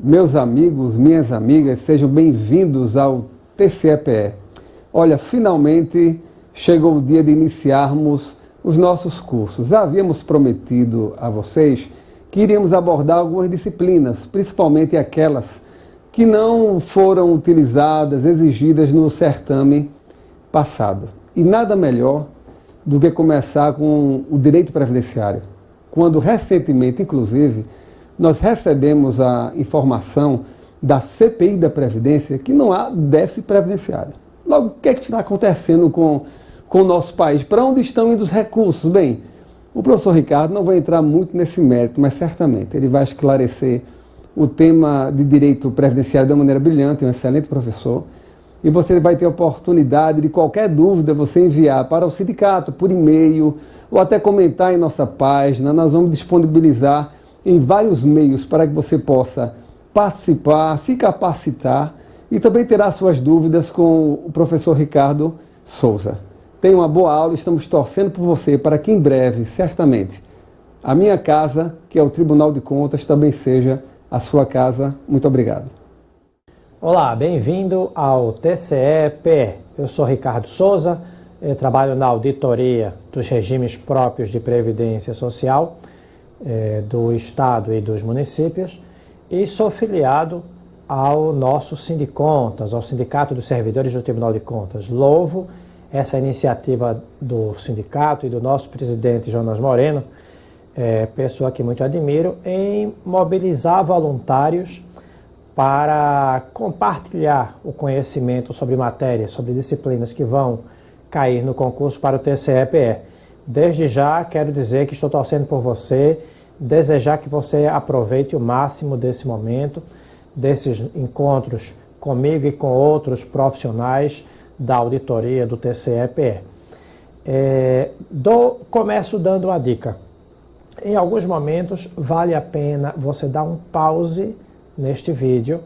Meus amigos, minhas amigas, sejam bem-vindos ao TCE-PE. Olha, finalmente chegou o dia de iniciarmos os nossos cursos. Havíamos prometido a vocês que iríamos abordar algumas disciplinas, principalmente aquelas que não foram utilizadas, exigidas no certame passado. E nada melhor do que começar com o direito previdenciário, quando recentemente, inclusive, nós recebemos a informação da CPI da Previdência que não há déficit previdenciário. Logo, o que é que está acontecendo com o nosso país? Para onde estão indo os recursos? Bem, o professor Ricardo não vai entrar muito nesse mérito, mas certamente ele vai esclarecer o tema de direito previdenciário de uma maneira brilhante, é um excelente professor, e você vai ter a oportunidade de qualquer dúvida você enviar para o sindicato, por e-mail, ou até comentar em nossa página. Nós vamos disponibilizar em vários meios para que você possa participar, se capacitar e também terá suas dúvidas com o professor Ricardo Souza. Tenha uma boa aula, estamos torcendo por você para que em breve, certamente, a minha casa, que é o Tribunal de Contas, também seja a sua casa. Muito obrigado. Olá, bem-vindo ao TCE-PE. Eu sou Ricardo Souza, eu trabalho na auditoria dos regimes próprios de previdência social do Estado e dos municípios e sou filiado ao nosso Sindicontas, ao Sindicato dos Servidores do Tribunal de Contas. Louvo essa iniciativa do sindicato e do nosso presidente Jonas Moreno, pessoa que muito admiro, em mobilizar voluntários para compartilhar o conhecimento sobre matérias, sobre disciplinas que vão cair no concurso para o TCE-PE. Desde já quero dizer que estou torcendo por você, desejar que você aproveite o máximo desse momento, desses encontros comigo e com outros profissionais da auditoria do TCE-PE. Começo dando uma dica. Em alguns momentos vale a pena você dar um pause neste vídeo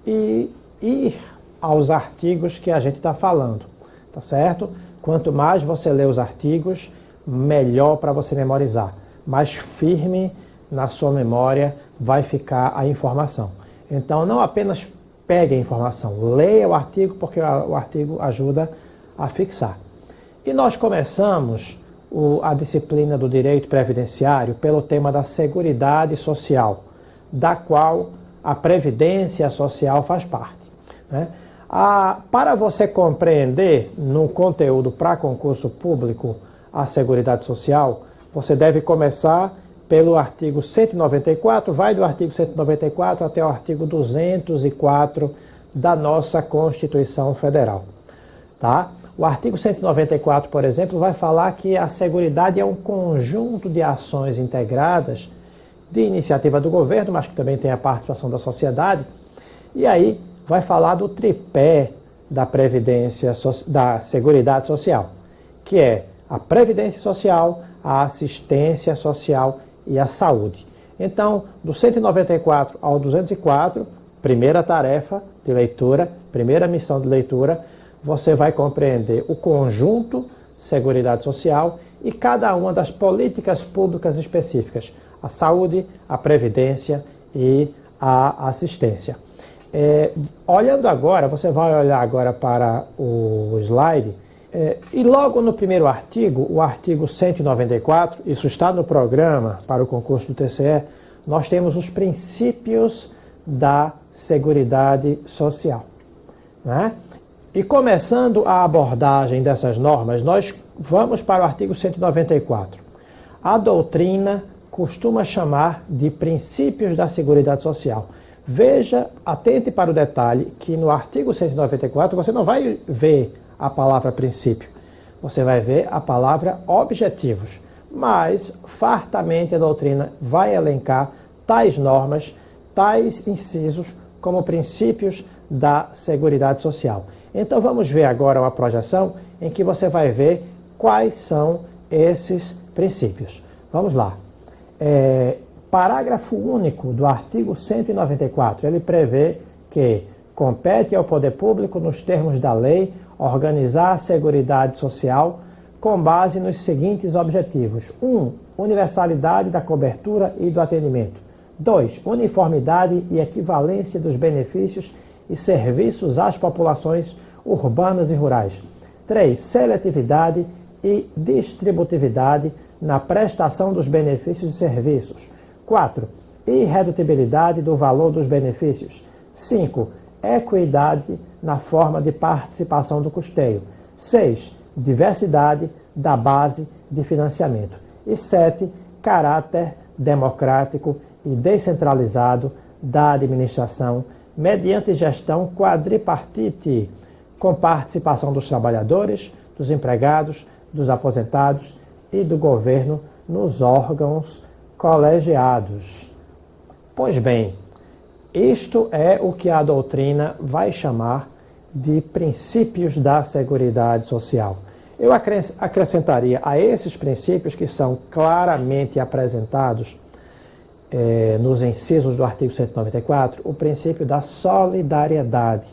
e ir aos artigos que a gente está falando, tá certo? Quanto mais você lê os artigos, melhor para você memorizar. Mais firme na sua memória vai ficar a informação. Então, não apenas pegue a informação, leia o artigo, porque o artigo ajuda a fixar. E nós começamos a disciplina do direito previdenciário pelo tema da Seguridade Social, da qual a Previdência Social faz parte, né? Para você compreender no conteúdo para concurso público a Seguridade Social, você deve começar pelo artigo 194, vai do artigo 194 até o artigo 204 da nossa Constituição Federal, tá? O artigo 194, por exemplo, vai falar que a Seguridade é um conjunto de ações integradas de iniciativa do governo, mas que também tem a participação da sociedade, e aí vai falar do tripé da Previdência, da Seguridade Social, que é a Previdência Social, a Assistência Social e a Saúde. Então, do 194 ao 204, primeira tarefa de leitura, primeira missão de leitura, você vai compreender o conjunto Seguridade Social e cada uma das políticas públicas específicas, a saúde, a previdência e a assistência. Olhando agora, você vai olhar agora para o slide, e logo no primeiro artigo, o artigo 194, isso está no programa para o concurso do TCE, nós temos os princípios da Seguridade Social, né? E começando a abordagem dessas normas, nós vamos para o artigo 194. A doutrina costuma chamar de princípios da Seguridade Social. Veja, atente para o detalhe, que no artigo 194 você não vai ver a palavra princípio, você vai ver a palavra objetivos, mas fartamente a doutrina vai elencar tais normas, tais incisos como princípios da Seguridade Social. Então vamos ver agora uma projeção em que você vai ver quais são esses princípios. Vamos lá. Parágrafo único do artigo 194, ele prevê que compete ao poder público, nos termos da lei, organizar a Seguridade Social com base nos seguintes objetivos. 1. Universalidade da cobertura e do atendimento. 2. Uniformidade e equivalência dos benefícios e serviços às populações urbanas e rurais. 3. Seletividade e distributividade na prestação dos benefícios e serviços. 4. Irredutibilidade do valor dos benefícios. 5. Equidade na forma de participação do custeio. 6. Diversidade da base de financiamento. E 7. Caráter democrático e descentralizado da administração mediante gestão quadripartite, com participação dos trabalhadores, dos empregados, dos aposentados e do governo nos órgãos colegiados. Pois bem, isto é o que a doutrina vai chamar de princípios da Seguridade Social. Eu acrescentaria a esses princípios, que são claramente apresentados nos incisos do artigo 194, o princípio da solidariedade,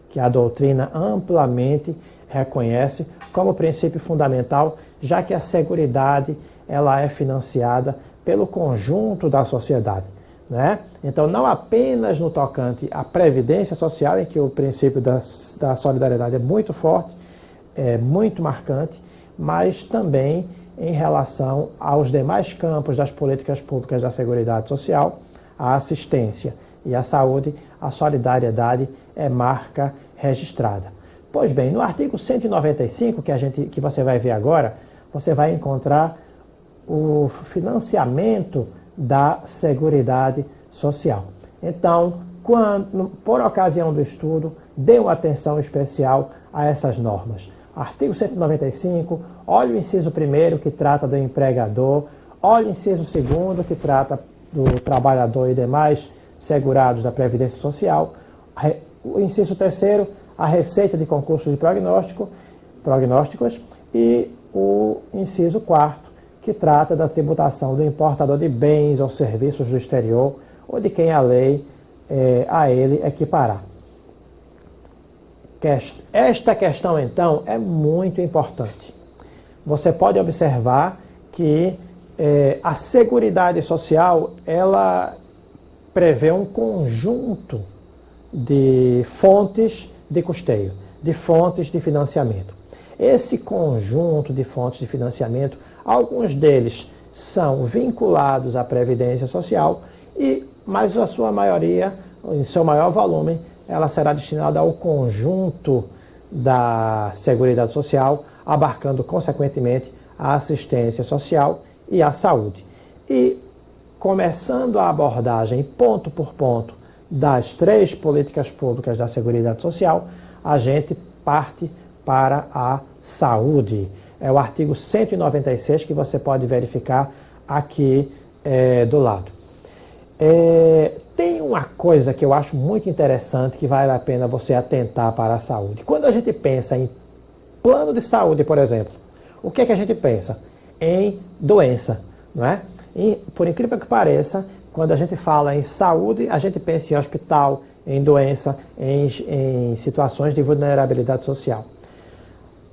que a doutrina amplamente reconhece como princípio fundamental, já que a Seguridade ela é financiada pelo conjunto da sociedade, né? Então, não apenas no tocante à Previdência Social, em que o princípio da solidariedade é muito forte, é muito marcante, mas também em relação aos demais campos das políticas públicas da Seguridade Social, a assistência e a saúde, a solidariedade é marca registrada. Pois bem, no artigo 195, que você vai ver agora, você vai encontrar o financiamento da Seguridade Social. Então, por ocasião do estudo, dê uma atenção especial a essas normas. Artigo 195, olhe o inciso 1º, que trata do empregador, olhe o inciso 2º, que trata do trabalhador e demais segurados da Previdência Social, o inciso 3º, a receita de concursos de prognósticos, e o inciso 4º, que trata da tributação do importador de bens ou serviços do exterior ou de quem a lei a ele equiparar. Esta questão, então, é muito importante. Você pode observar que a Seguridade Social ela prevê um conjunto de fontes de custeio, de fontes de financiamento. Esse conjunto de fontes de financiamento, alguns deles são vinculados à Previdência Social, mas a sua maioria, em seu maior volume, ela será destinada ao conjunto da Seguridade Social, abarcando, consequentemente, a assistência social e a saúde. E, começando a abordagem ponto por ponto das 3 políticas públicas da Seguridade Social, a gente parte para a saúde. É o artigo 196 que você pode verificar aqui do lado. Tem uma coisa que eu acho muito interessante que vale a pena você atentar para a saúde. Quando a gente pensa em plano de saúde, por exemplo, o que é que a gente pensa? Em doença, não é? E, por incrível que pareça, quando a gente fala em saúde, a gente pensa em hospital, em doença, em situações de vulnerabilidade social.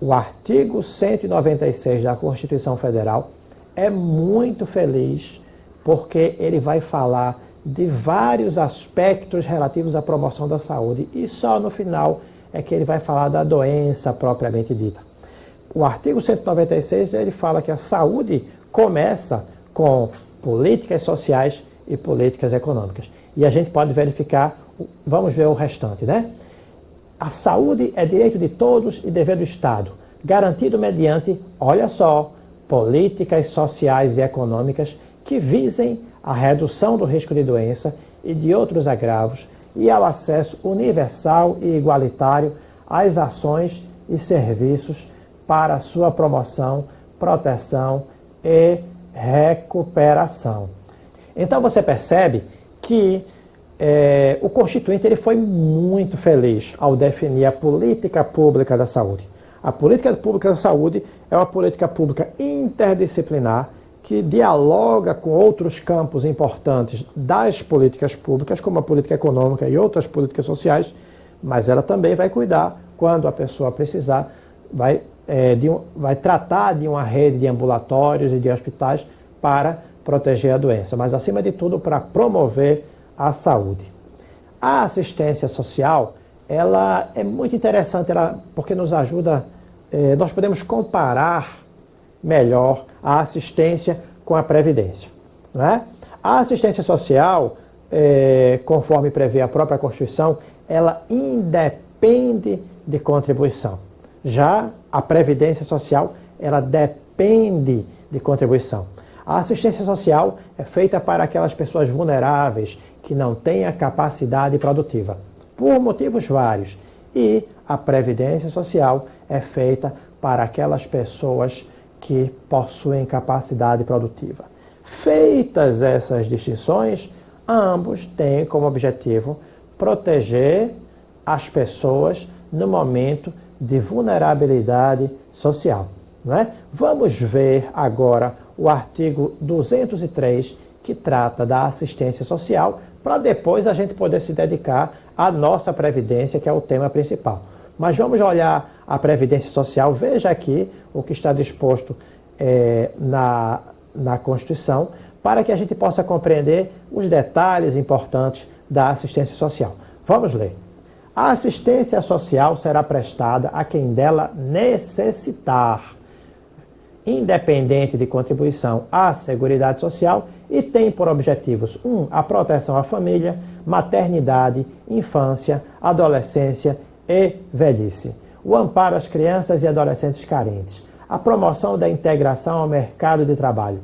O artigo 196 da Constituição Federal é muito feliz porque ele vai falar de vários aspectos relativos à promoção da saúde e só no final é que ele vai falar da doença propriamente dita. O artigo 196 ele fala que a saúde começa com políticas sociais e políticas econômicas. E a gente pode verificar, vamos ver o restante, né? A saúde é direito de todos e dever do Estado, garantido mediante, olha só, políticas sociais e econômicas que visem a redução do risco de doença e de outros agravos e ao acesso universal e igualitário às ações e serviços para sua promoção, proteção e recuperação. Então você percebe que o Constituinte ele foi muito feliz ao definir a política pública da saúde. A política pública da saúde é uma política pública interdisciplinar que dialoga com outros campos importantes das políticas públicas, como a política econômica e outras políticas sociais, mas ela também vai cuidar, quando a pessoa precisar, vai tratar de uma rede de ambulatórios e de hospitais para proteger a doença, mas acima de tudo para promover a saúde. A assistência social, ela é muito interessante, porque nos ajuda, nós podemos comparar melhor a assistência com a previdência, não é? A assistência social, conforme prevê a própria Constituição, ela independe de contribuição. Já a previdência social, ela depende de contribuição. A assistência social é feita para aquelas pessoas vulneráveis que não têm a capacidade produtiva, por motivos vários. E a previdência social é feita para aquelas pessoas que possuem capacidade produtiva. Feitas essas distinções, ambos têm como objetivo proteger as pessoas no momento de vulnerabilidade social, não é? Vamos ver agora o artigo 203, que trata da assistência social, para depois a gente poder se dedicar à nossa previdência, que é o tema principal. Mas vamos olhar a previdência social. Veja aqui o que está disposto na Constituição, para que a gente possa compreender os detalhes importantes da assistência social. Vamos ler. A assistência social será prestada a quem dela necessitar, independente de contribuição à Seguridade Social, e tem por objetivos: 1. A proteção à família, maternidade, infância, adolescência e velhice. O amparo às crianças e adolescentes carentes. A promoção da integração ao mercado de trabalho.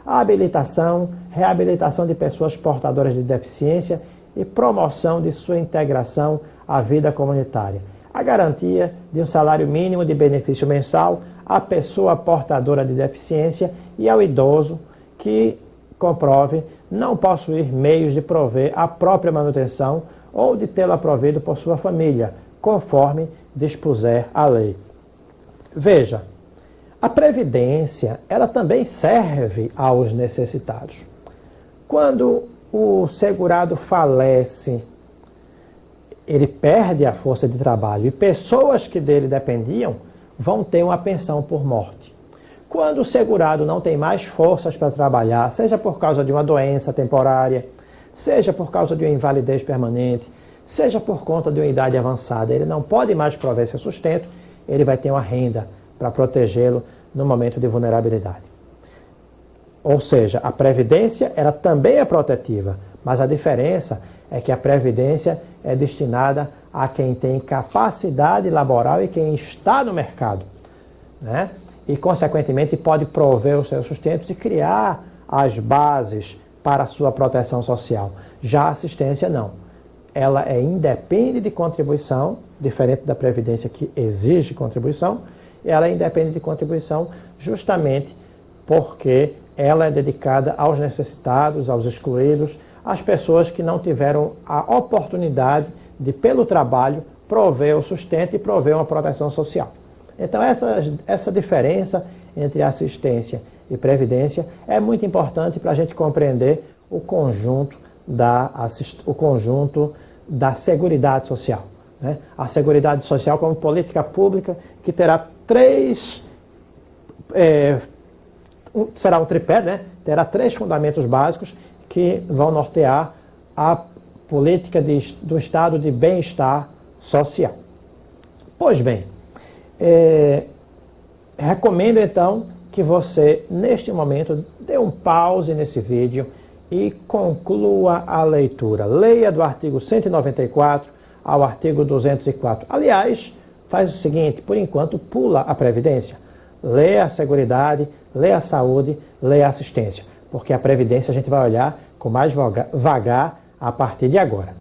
A habilitação, reabilitação de pessoas portadoras de deficiência e promoção de sua integração à vida comunitária. A garantia de um salário mínimo de benefício mensal à pessoa portadora de deficiência e ao idoso que comprove não possuir meios de prover a própria manutenção ou de tê-la provido por sua família, conforme dispuser a lei. Veja, a previdência, ela também serve aos necessitados. Quando o segurado falece, ele perde a força de trabalho e pessoas que dele dependiam vão ter uma pensão por morte. Quando o segurado não tem mais forças para trabalhar, seja por causa de uma doença temporária, seja por causa de uma invalidez permanente, seja por conta de uma idade avançada, ele não pode mais prover seu sustento, ele vai ter uma renda para protegê-lo no momento de vulnerabilidade. Ou seja, a previdência, ela também é protetiva, mas a diferença é que a previdência é destinada a quem tem capacidade laboral e quem está no mercado, né? E, consequentemente, pode prover os seus sustentos e criar as bases para a sua proteção social. Já a assistência, não. Ela independe de contribuição, diferente da previdência que exige contribuição, ela independe de contribuição justamente porque ela é dedicada aos necessitados, aos excluídos, às pessoas que não tiveram a oportunidade de, pelo trabalho, prover o sustento e prover uma proteção social. Então, essa diferença entre assistência e previdência é muito importante para a gente compreender o conjunto da Seguridade Social, né? A Seguridade Social como política pública que terá será um tripé, né? Terá 3 fundamentos básicos que vão nortear a política do Estado de bem-estar social. Pois bem, recomendo então que você, neste momento, dê um pause nesse vídeo e conclua a leitura. Leia do artigo 194 ao artigo 204. Aliás, faz o seguinte, por enquanto, pula a Previdência. Leia a Seguridade, leia a Saúde, leia a Assistência, porque a Previdência a gente vai olhar com mais vagar a partir de agora.